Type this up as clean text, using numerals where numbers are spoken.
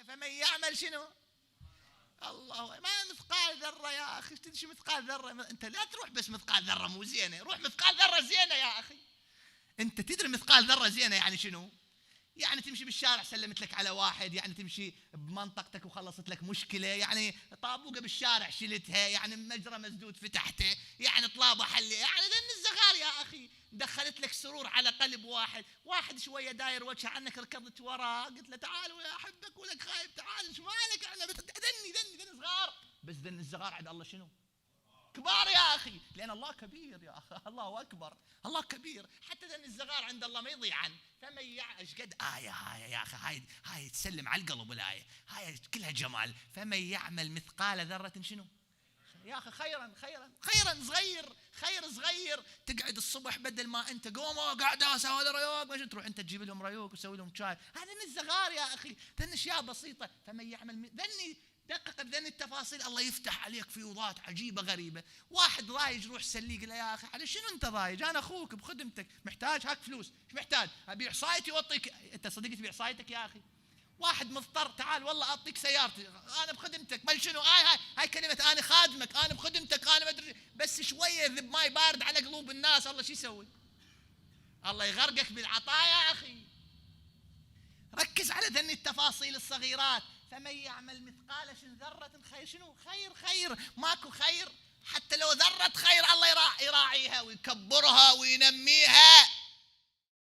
فمن يعمل شنو؟ الله، ما مثقال ذرة يا أخي. تدري شو مثقال ذرة؟ أنت لا تروح بس مثقال ذرة مو زينة، روح مثقال ذرة زينة يا أخي. أنت تدري مثقال ذرة زينة يعني شنو؟ يعني تمشي بالشارع سلمت لك على واحد، يعني تمشي بمنطقتك وخلصت لك مشكلة، يعني طابوقة بالشارع شلتها، يعني مجرى مسدود فتحته، يعني طلابة حلي، يعني ذن الزغار يا أخي دخلت لك سرور على قلب واحد شوية داير وجهه عنك، ركضت وراه قلت له تعال ويا أحبك ولك خايب، تعال ايش مالك، احنا ذني صغار، بس ذن الزغار عند الله شنو؟ كبار يا أخي، لأن الله كبير يا أخي، الله أكبر، الله كبير. حتى ذن الزغار عند الله ما يضيع عنه. فمن يعش قد آية هاي يا أخي، هاي تسلم على القلب الآية، هاي كلها جمال. فمن يعمل مثقال ذرة شنو يا أخي خيرا صغير، خير صغير. تقعد الصبح بدل ما أنت قوموا قاعد أسوي ريوق، مش تروح أنت تجيب لهم ريوق وتسوي لهم شاي، هذا من الصغار يا أخي، ذن أشياء بسيطة. فمن يعمل ذني دقق بذن التفاصيل، الله يفتح عليك فيوضات عجيبة غريبة. واحد ضايج روح سليق له يا أخي، على شنو أنت ضايج؟ أنا أخوك بخدمتك، محتاج هاك فلوس، إيش محتاج؟ أبيع صايتي وأعطيك. أنت صدقت تبيع صايتك يا أخي؟ واحد مضطر، تعال والله أعطيك سيارتي، أنا بخدمتك. بل شنو هاي كلمة أنا خادمك، أنا بخدمتك، أنا ما أدري، بس شوية ذب ماي بارد على قلوب الناس، الله شو يسوي؟ الله يغرقك بالعطايا يا أخي. ركز على ذني التفاصيل الصغيرات. فمن يعمل مثقال ذرة خير، شنو خير؟ ماكو خير حتى لو ذرة خير الله يراعيها ويكبرها وينميها.